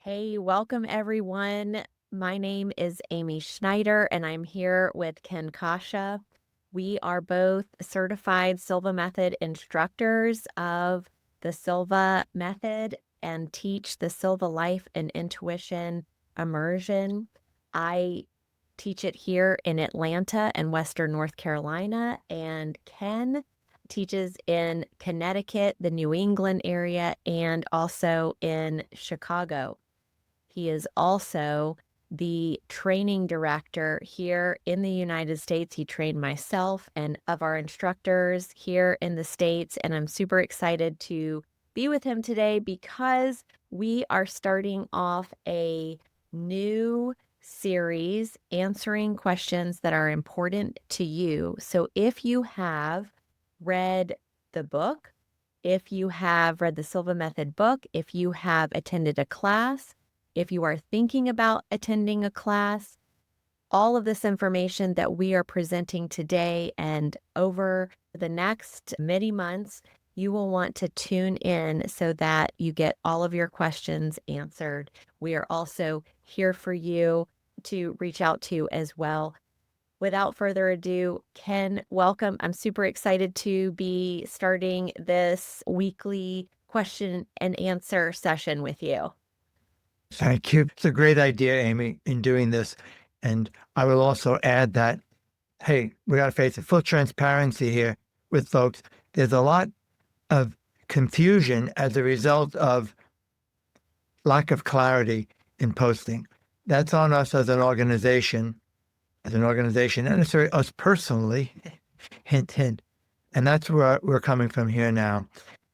Hey, welcome everyone. My name is Amy Schneider, and I'm here with Ken Coscia. We are both certified Silva Method instructors of the Silva Method and teach the Silva Life and Intuition Immersion. I teach it here in Atlanta and Western North Carolina, and Ken teaches in Connecticut, the New England area, and also in Chicago. He is also the training director here in the United States. He trained myself and of our instructors here in the States, and I'm super excited to be with him today because we are starting off a new series answering questions that are important to you. So if you have read the book, if you have read the Silva Method book, if you have attended a class, if you are thinking about attending a class, all of this information that we are presenting today and over the next many months, you will want to tune in so that you get all of your questions answered. We are also here for you to reach out to as well. Without further ado, Ken, welcome. I'm super excited to be starting this weekly question and answer session with you. Thank you. It's a great idea, Amy, in doing this. And I will also add that, hey, we got to face it, full transparency here with folks. There's a lot of confusion as a result of lack of clarity in posting. That's on us as an organization, not necessarily us personally, hint, hint. And that's where we're coming from here now.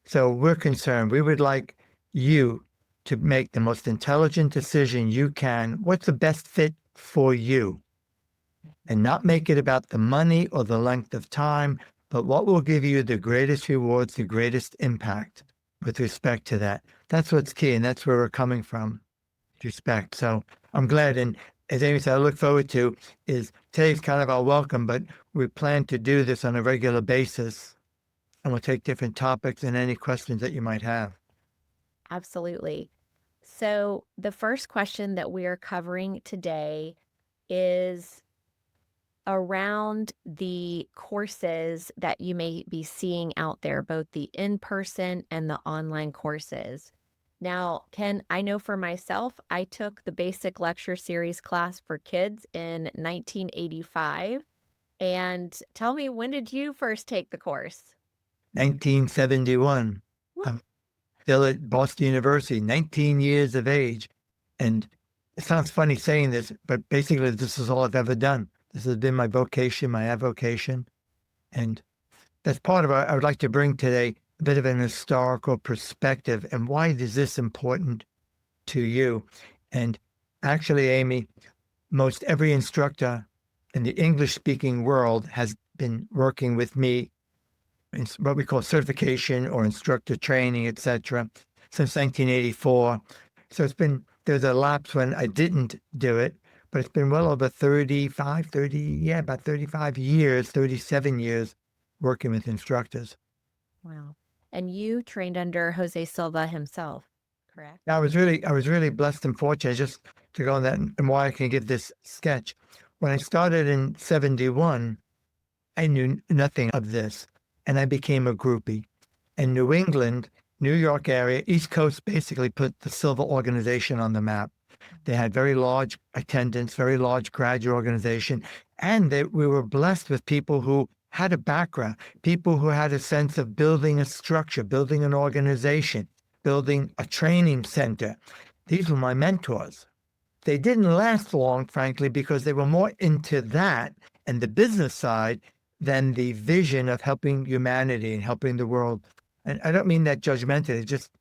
So we're concerned. We would like you to make the most intelligent decision you can. What's the best fit for you? And not make it about the money or the length of time, but what will give you the greatest rewards, the greatest impact with respect to that. That's what's key, and that's where we're coming from, respect. So I'm glad. And as Amy said, I look forward to is today's kind of our welcome, but we plan to do this on a regular basis. And we'll take different topics and any questions that you might have. Absolutely. So, the first question that we are covering today is around the courses that you may be seeing out there, both the in-person and the online courses. Now, Ken, I know for myself, I took the basic lecture series class for kids in 1985. And tell me, when did you first take the course? 1971. I'm still at Boston University, 19 years of age. And it sounds funny saying this, but basically this is all I've ever done. This has been my vocation, my avocation. And that's part of what I would like to bring today, a bit of an historical perspective. And why is this important to you? And actually, Amy, most every instructor in the English-speaking world has been working with me in what we call certification or instructor training, etc., since 1984. So there's a lapse when I didn't do it, but it's been well over about 35 years, 37 years working with instructors. Wow. And you trained under José Silva himself, correct? I was really blessed and fortunate, just to go on that and why I can give this sketch. When I started in 71, I knew nothing of this, and I became a groupie. In New England, New York area, East Coast basically put the Silva organization on the map. They had very large attendance, very large graduate organization, and we were blessed with people who had a background, people who had a sense of building a structure, building an organization, building a training center. These were my mentors. They didn't last long, frankly, because they were more into that and the business side than the vision of helping humanity and helping the world. And I don't mean that judgmentally, it's just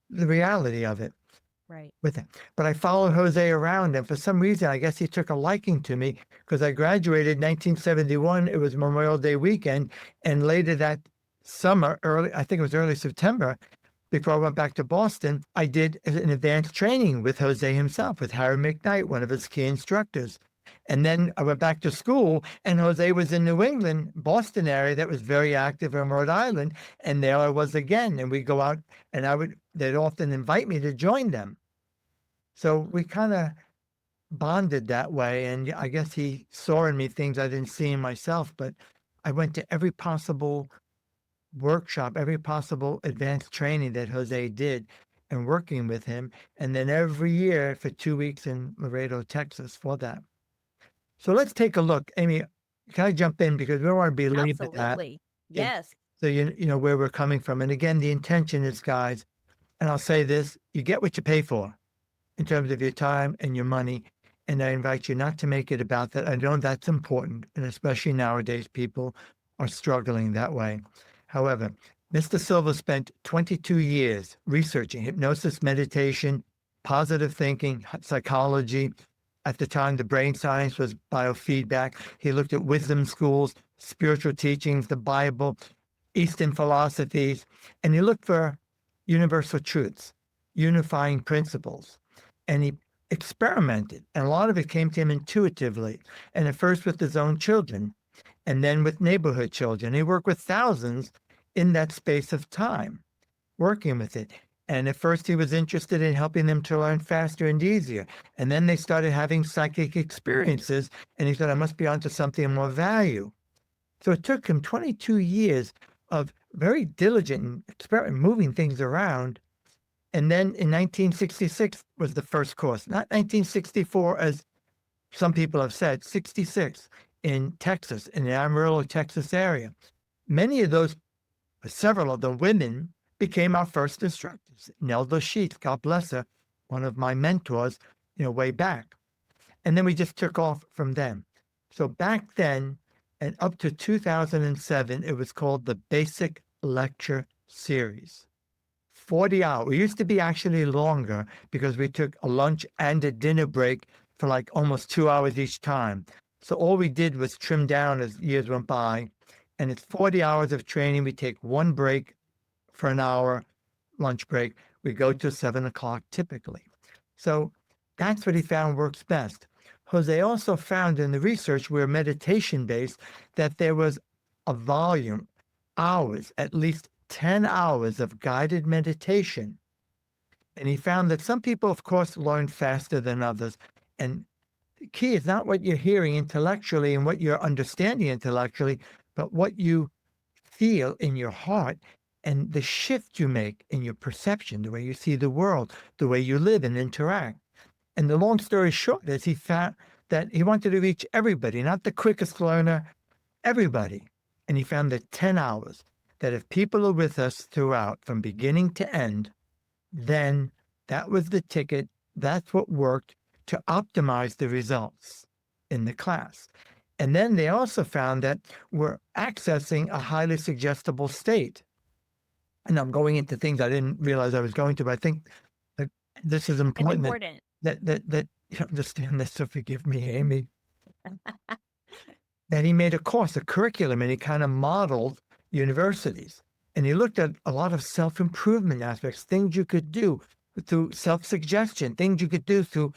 the reality of it. Right. With it. But I followed Jose around, and for some reason, I guess he took a liking to me because I graduated 1971. It was Memorial Day weekend, and later that summer, I think it was early September, before I went back to Boston, I did an advanced training with Jose himself, with Harry McKnight, one of his key instructors. And then I went back to school, and Jose was in New England, Boston area that was very active in Rhode Island. And there I was again. And we go out, and they'd often invite me to join them. So we kind of bonded that way. And I guess he saw in me things I didn't see in myself, but I went to every possible workshop, every possible advanced training that Jose did and working with him. And then every year for 2 weeks in Laredo, Texas for that. So let's take a look. Amy, can I jump in because we don't want to belabor that. Absolutely. Yeah. Yes. So you know where we're coming from. And again, the intention is, guys, and I'll say this, you get what you pay for in terms of your time and your money. And I invite you not to make it about that. I know that's important. And especially nowadays, people are struggling that way. However, Mr. Silva spent 22 years researching hypnosis, meditation, positive thinking, psychology. At the time, the brain science was biofeedback. He looked at wisdom schools, spiritual teachings, the Bible, Eastern philosophies, and he looked for universal truths, unifying principles. And he experimented, and a lot of it came to him intuitively. And at first with his own children, and then with neighborhood children. He worked with thousands in that space of time, working with it. And at first he was interested in helping them to learn faster and easier. And then they started having psychic experiences, and he said, I must be onto something more value. So it took him 22 years of very diligent experiment, moving things around. And then in 1966 was the first course, not 1964, as some people have said, 66 in Texas, in the Amarillo, Texas area. Many of those, several of the women became our first instructors. Nelda Sheets, God bless her, one of my mentors, way back. And then we just took off from them. So back then and up to 2007, it was called the Basic Lecture Series. 40 hours. It used to be actually longer because we took a lunch and a dinner break for like almost 2 hours each time. So all we did was trim down as years went by. And it's 40 hours of training. We take one break for an hour, lunch break. We go to 7 o'clock typically. So that's what he found works best. Jose also found in the research, we're meditation based, that there was a volume, hours, at least 10 hours of guided meditation. And he found that some people, of course, learn faster than others. And the key is not what you're hearing intellectually and what you're understanding intellectually, but what you feel in your heart and the shift you make in your perception, the way you see the world, the way you live and interact. And the long story short is he found that he wanted to reach everybody, not the quickest learner, everybody. And he found that 10 hours, that if people are with us throughout from beginning to end, then that was the ticket. That's what worked to optimize the results in the class. And then they also found that we're accessing a highly suggestible state. And I'm going into things I didn't realize I was going to, but I think that this is It's important important. that you understand this, so forgive me, Amy. That he made a course, a curriculum, and he kind of modeled universities. And he looked at a lot of self-improvement aspects, things you could do through self-suggestion, things you could do through,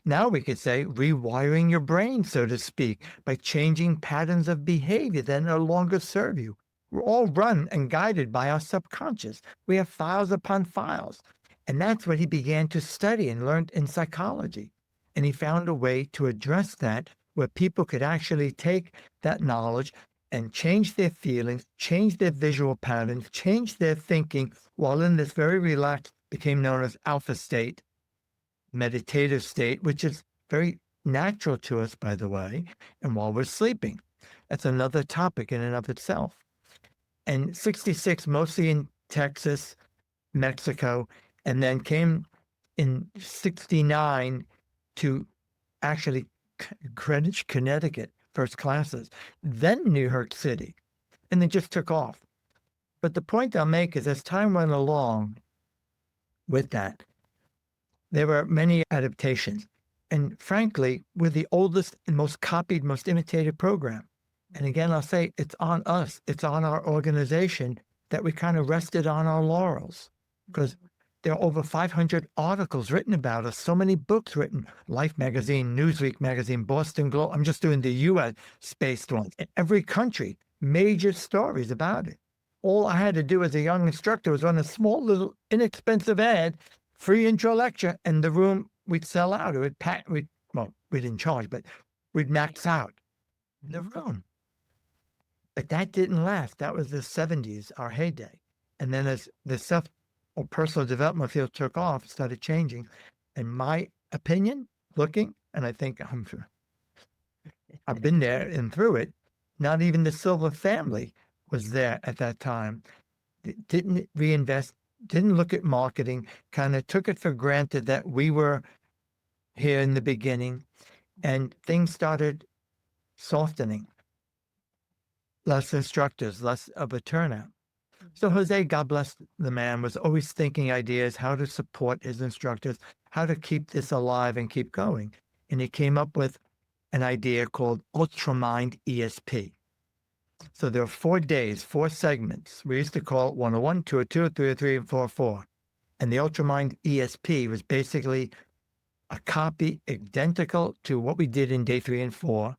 now we could say, rewiring your brain, so to speak, by changing patterns of behavior that no longer serve you. We're all run and guided by our subconscious. We have files upon files. And that's what he began to study and learned in psychology. And he found a way to address that where people could actually take that knowledge and change their feelings, change their visual patterns, change their thinking while in this very relaxed, became known as alpha state, meditative state, which is very natural to us, by the way, and while we're sleeping. That's another topic in and of itself. And 66, mostly in Texas, Mexico, and then came in 69 to actually Greenwich, Connecticut, first classes, then New York City, and they just took off. But the point I'll make is as time went along with that, there were many adaptations. And frankly, we're the oldest and most copied, most imitated program. And again, I'll say it's on us, it's on our organization that we kind of rested on our laurels because there are over 500 articles written about us, so many books written, Life magazine, Newsweek magazine, Boston Globe. I'm just doing the US spaced ones. In every country, major stories about it. All I had to do as a young instructor was run a small little inexpensive ad, free intro lecture, and the room we'd sell out. It would pack. Well, we didn't charge, but we'd max out the room. But that didn't last. That was the 70s, our heyday. And then as the self or personal development field took off, started changing. In my opinion, looking, and I think I've been there and through it, not even the Silva family was there at that time. Didn't reinvest, didn't look at marketing, kind of took it for granted that we were here in the beginning, and things started softening. Less instructors, less of a turnout. So Jose, God bless the man, was always thinking ideas, how to support his instructors, how to keep this alive and keep going. And he came up with an idea called UltraMind ESP. So there are 4 days, 4 segments. We used to call it 101, 202, 303, and 404. And the UltraMind ESP was basically a copy identical to what we did in day 3 and 4,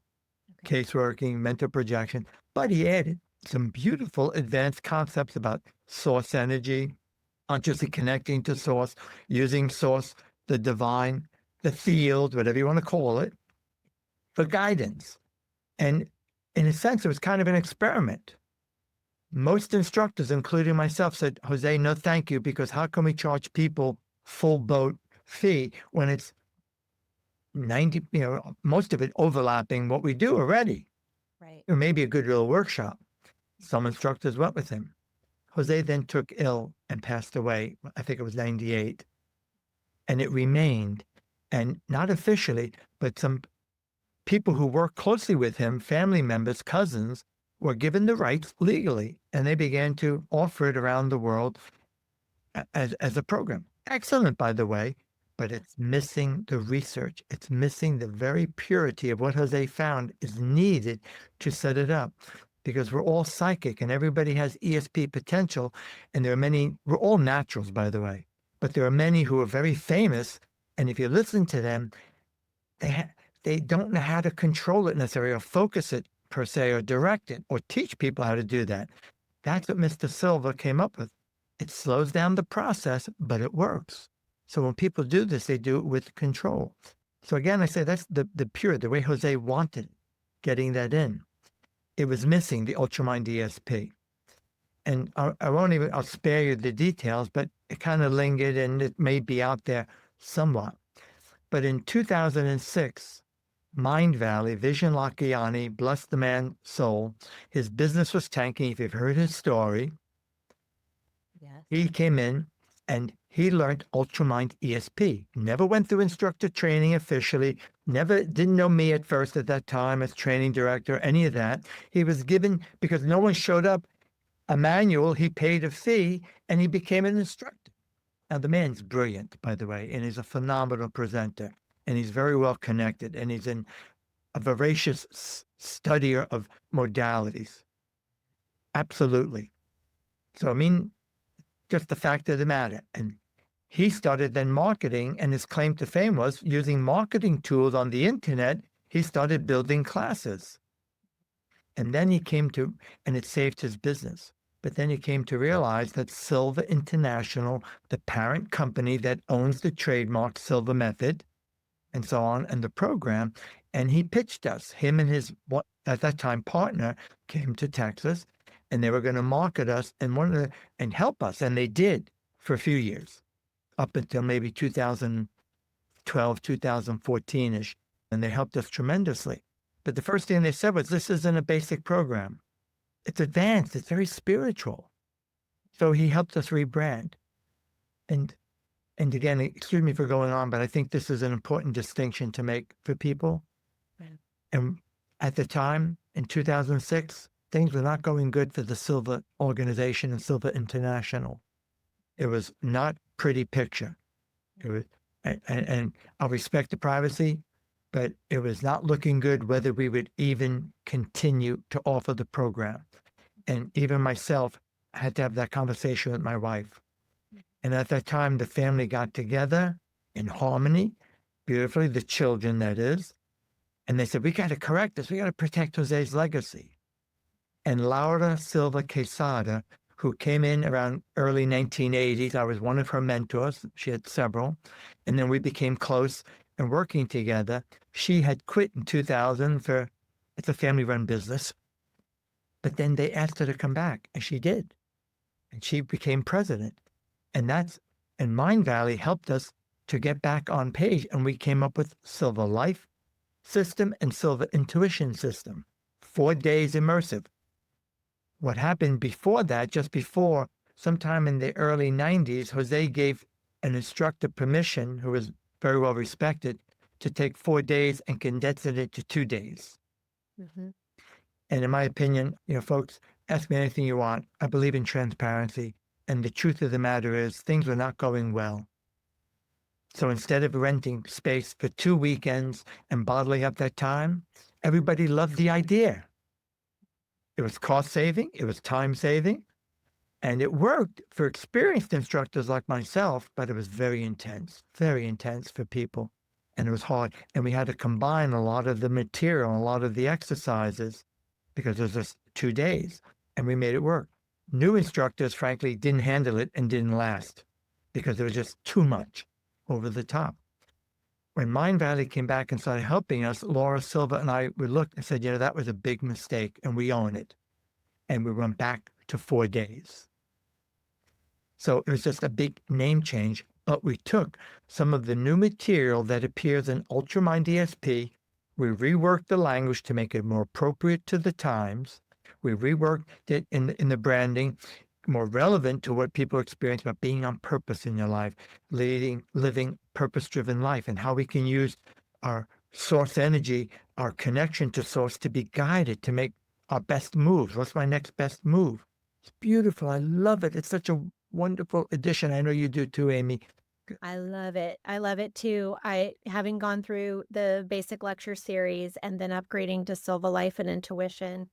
case working, mental projection, but he added some beautiful advanced concepts about source energy, consciously connecting to source, using source, the divine, the field, whatever you want to call it, for guidance. And in a sense, it was kind of an experiment. Most instructors, including myself, said, Jose, no thank you, because how can we charge people full boat fee when it's 90, most of it overlapping what we do already. Right. It may be a good little workshop. Some instructors went with him. Jose then took ill and passed away. I think it was 98. And it remained, and not officially, but some people who worked closely with him, family members, cousins, were given the rights legally, and they began to offer it around the world as a program. Excellent, by the way, but it's missing the research. It's missing the very purity of what Jose found is needed to set it up, because we're all psychic and everybody has ESP potential. And there are many, we're all naturals, by the way, but there are many who are very famous. And if you listen to them, they don't know how to control it necessarily or focus it per se or direct it or teach people how to do that. That's what Mr. Silva came up with. It slows down the process, but it works. So when people do this, they do it with control. So again, I say that's the pure, the way Jose wanted, getting that in. It was missing the UltraMind ESP. And I won't even, I'll spare you the details, but it kind of lingered and it may be out there somewhat. But in 2006, Mind Valley, Vision Lakiani, bless the man's soul, his business was tanking. If you've heard his story, Yes. he came in and he learned UltraMind ESP. Never went through instructor training officially. Didn't know me at first at that time as training director, any of that. He was given, because no one showed up, a manual. He paid a fee and he became an instructor. Now, the man's brilliant, by the way, and he's a phenomenal presenter, and he's very well connected, and he's a voracious studier of modalities. Absolutely. So, I mean, just the fact of the matter. And he started then marketing, and his claim to fame was using marketing tools on the internet. He started building classes. And then he came to, and it saved his business. But then he came to realize that Silva International, the parent company that owns the trademark Silva Method, and so on, and the program, and he pitched us. Him and his, at that time, partner came to Texas, and they were going to market us and help us. And they did for a few years, up until maybe 2012, 2014-ish. And they helped us tremendously. But the first thing they said was, this isn't a basic program. It's advanced. It's very spiritual. So he helped us rebrand. And again, excuse me for going on, but I think this is an important distinction to make for people. Right. And at the time, in 2006, things were not going good for the Silva organization and Silva International. It was not a pretty picture. It was, and I'll respect the privacy, but it was not looking good whether we would even continue to offer the program. And even myself had to have that conversation with my wife. And at that time, the family got together in harmony, beautifully, the children, that is. And they said, we got to correct this. We got to protect Jose's legacy. And Laura Silva Quesada, who came in around early 1980s. I was one of her mentors. She had several. And then we became close and working together. She had quit in 2000 for, it's a family-run business. But then they asked her to come back, and she did. And she became president. And Mind Valley helped us to get back on page. And we came up with Silva Life System and Silva Intuition System, 4 days immersive. What happened before that, just before, sometime in the early 90s, Jose gave an instructor permission, who was very well respected, to take 4 days and condense it into 2 days. Mm-hmm. And in my opinion, folks, ask me anything you want. I believe in transparency. And the truth of the matter is, things were not going well. So instead of renting space for 2 weekends and bottling up that time, everybody loved the idea. It was cost saving, it was time saving, and it worked for experienced instructors like myself, but it was very intense for people. And it was hard. And we had to combine a lot of the material, a lot of the exercises, because it was just 2 days, and we made it work. New instructors, frankly, didn't handle it and didn't last because it was just too much, over the top. When Mind Valley came back and started helping us, Laura Silva and I, we looked and said, that was a big mistake, and we own it. And we went back to 4 days. So it was just a big name change, but we took some of the new material that appears in UltraMind ESP, we reworked the language to make it more appropriate to the times, we reworked it in the branding, more relevant to what people experience about being on purpose in your life, living purpose-driven life, and how we can use our source energy, our connection to source, to be guided to make our best moves. What's my next best move? It's beautiful. I love it. It's such a wonderful addition. I know you do too, Amy. I love it. I love it too. Having gone through the basic lecture series and then upgrading to Silva Life and Intuition,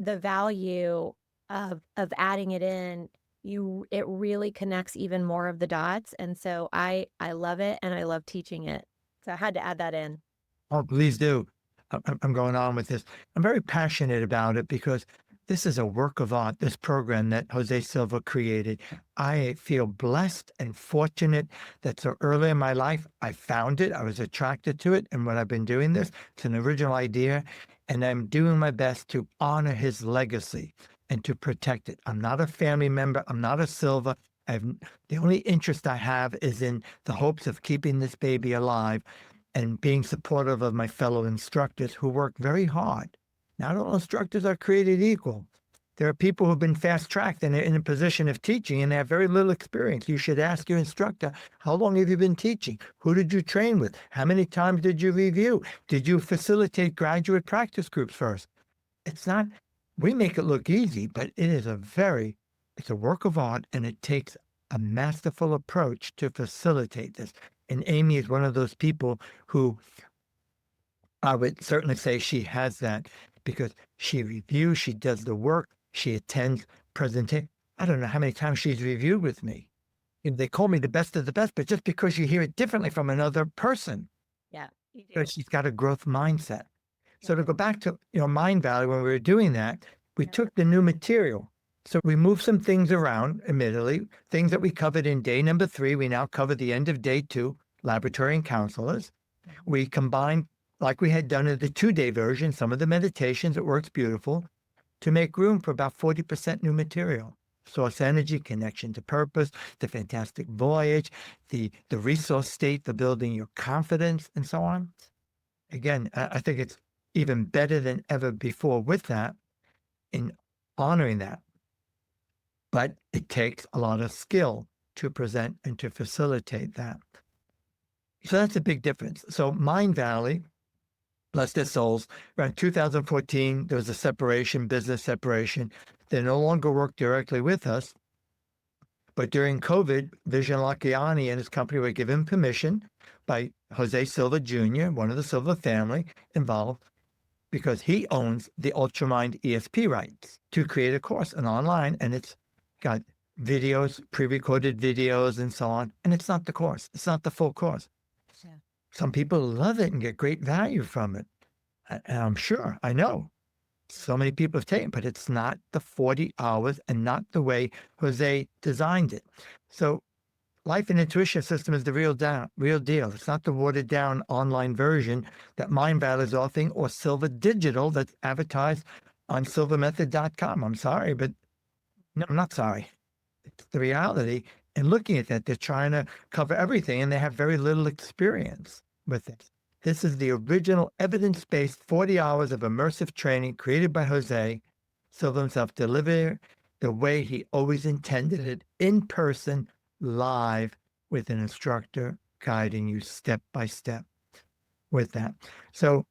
the value of adding it in, it really connects even more of the dots. And so I love it, and I love teaching it. So I had to add that in. Oh, please do. I'm going on with this. I'm very passionate about it because this is a work of art, this program that José Silva created. I feel blessed and fortunate that so early in my life, I found it. I was attracted to it. And when I've been doing this, it's an original idea. And I'm doing my best to honor his legacy and to protect it. I'm not a family member. I'm not a Silva. The only interest I have is in the hopes of keeping this baby alive and being supportive of my fellow instructors who work very hard. Not all instructors are created equal. There are people who've been fast-tracked and they're in a position of teaching and they have very little experience. You should ask your instructor, how long have you been teaching? Who did you train with? How many times did you review? Did you facilitate graduate practice groups first? It's not, we make it look easy, but it's a work of art, and it takes a masterful approach to facilitate this. And Amy is one of those people who I would certainly say she has that, because she reviews, she does the work, she attends presentation. I don't know how many times she's reviewed with me. They call me the best of the best, but just because you hear it differently from another person. Yeah, you do. Because she's got a growth mindset. So Yeah. to go back to Mind Valley, when we were doing that, we took the new material. So we moved some things around, admittedly, things that we covered in day number 3. We now cover the end of day 2, laboratory and counselors. We combined, like we had done in the 2-day version, some of the meditations. It works beautiful, to make room for about 40% new material. Source energy, connection to purpose, the fantastic voyage, the resource state, the building your confidence, and so on. Again, I think it's even better than ever before with that, in honoring that. But it takes a lot of skill to present and to facilitate that. So that's a big difference. So Mind Valley, bless their souls, around 2014, there was a separation, business separation. They no longer work directly with us. But during COVID, Vision Lacchiani and his company were given permission by José Silva Jr., one of the Silva family, involved, because he owns the UltraMind ESP rights, to create a course, an online, and it's got videos, pre-recorded videos, and so on. And it's not the course. It's not the full course. Yeah. Some people love it and get great value from it. And I'm sure, I know. so many people have taken, but it's not the 40 hours and not the way Jose designed it. So Life and Intuition System is the real deal. It's not the watered down online version that MindVal is offering or Silva Digital that's advertised on silvamethod.com. I'm sorry, but no, I'm not sorry. It's the reality. And looking at that, they're trying to cover everything and they have very little experience with it. This is the original evidence-based 40 hours of immersive training created by Jose Silva himself, delivered the way he always intended it, in person, live, with an instructor guiding you step by step with that. So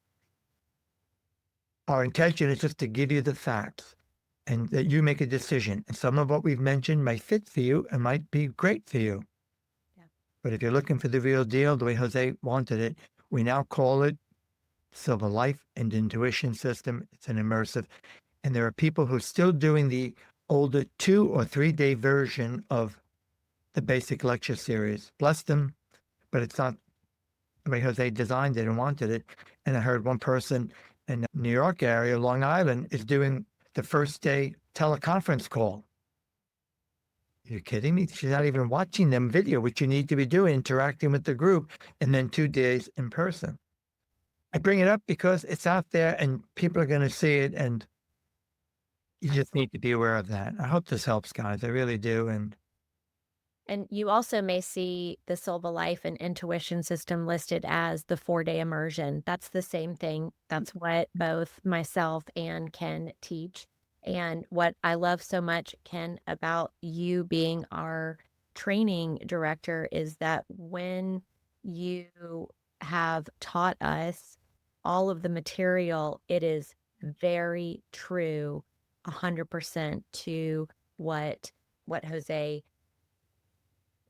our intention is just to give you the facts and that you make a decision. And some of what we've mentioned might fit for you and might be great for you. Yeah. But if you're looking for the real deal, the way Jose wanted it, we now call it Silva Life and Intuition System. It's an immersive. And there are people who are still doing the older 2 or 3 day version of the basic lecture series. Bless them, but it's not the way Jose designed it and wanted it. And I heard one person in the New York area, Long Island, is doing the first day teleconference call. You're kidding me? She's not even watching them video, which you need to be doing, interacting with the group, and then 2 days in person. I bring it up because it's out there and people are going to see it, and you just need to be aware of that. I hope this helps, guys. I really do. And you also may see the Silva Life and Intuition System listed as the 4-day immersion. That's the same thing. That's what both myself and Ken teach. And what I love so much, Ken, about you being our training director is that when you have taught us all of the material, it is very true, 100% to what Jose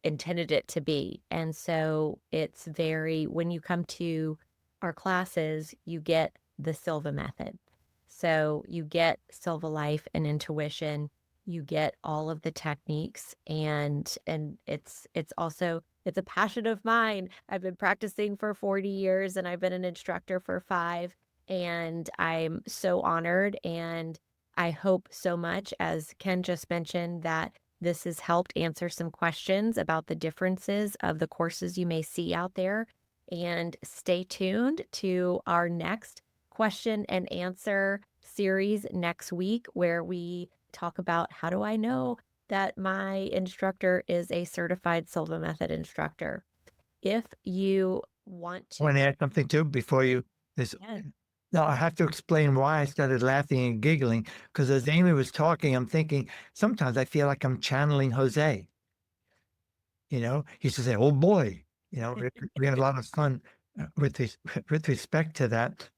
intended it to be. And so it's very, when you come to our classes, you get the Silva method. So you get Silva Life and Intuition, you get all of the techniques, and it's also, it's a passion of mine. I've been practicing for 40 years and I've been an instructor for 5, and I'm so honored, and I hope so much, as Ken just mentioned, that this has helped answer some questions about the differences of the courses you may see out there. And stay tuned to our next question and answer series next week, where we talk about, how do I know that my instructor is a certified Silva Method instructor? If you want I want to, to add something too before you. This, yeah, now, I have to explain why I started laughing and giggling, because as Amy was talking, I'm thinking, sometimes I feel like I'm channeling Jose. He used to say, "Oh boy," we had a lot of fun with with respect to that.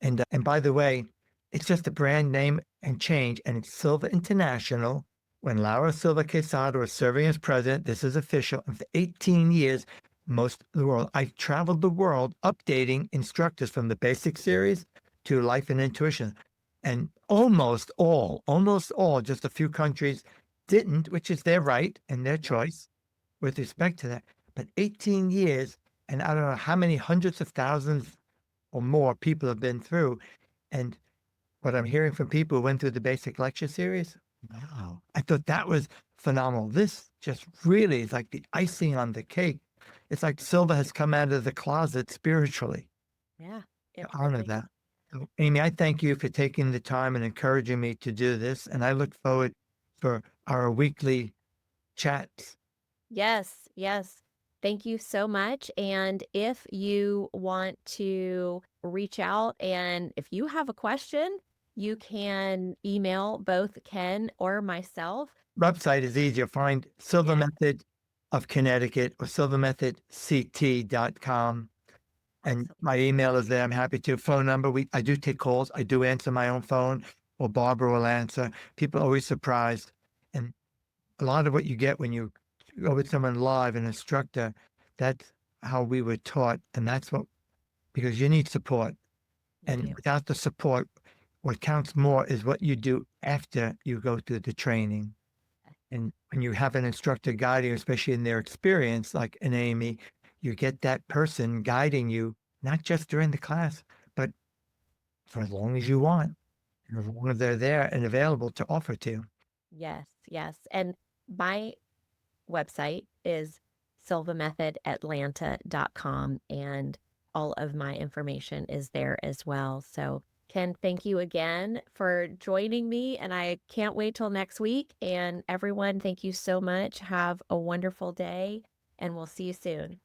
And by the way, it's just a brand name and change, and it's Silva International. When Laura Silva Quesada was serving as president, this is official. And for 18 years, most of the world, I traveled the world updating instructors from the basic series to Life and Intuition. And almost all, just a few countries didn't, which is their right and their choice with respect to that. But 18 years, and I don't know how many hundreds of thousands or more people have been through. And what I'm hearing from people who went through the basic lecture series, wow, I thought that was phenomenal. This just really is like the icing on the cake. It's like Silva has come out of the closet spiritually. yeah, it To honor really, that. So, Amy, I thank you for taking the time and encouraging me to do this. And I look forward for our weekly chats. yes, yes. Thank you so much. And if you want to reach out and if you have a question, you can email both Ken or myself. Website is easier. Find Silva Yeah, Method of Connecticut or silvamethodct.com. And my absolutely. email is there. I'm happy to. Phone number. I do take calls. I do answer my own phone, or Barbara will answer. People are always surprised. And a lot of what you get when you go with someone live, an instructor, that's how we were taught. And that's because you need support. You And do. without the support, what counts more is what you do after you go through the training. And when you have an instructor guiding, especially in their experience, like an Amy, you get that person guiding you, not just during the class, but for as long as you want, and as long as they're there and available to offer to you. Yes, yes. And my website is silvamethodatlanta.com, and all of my information is there as well. So, Ken, thank you again for joining me, and I can't wait till next week. And everyone, thank you so much. Have a wonderful day, and we'll see you soon.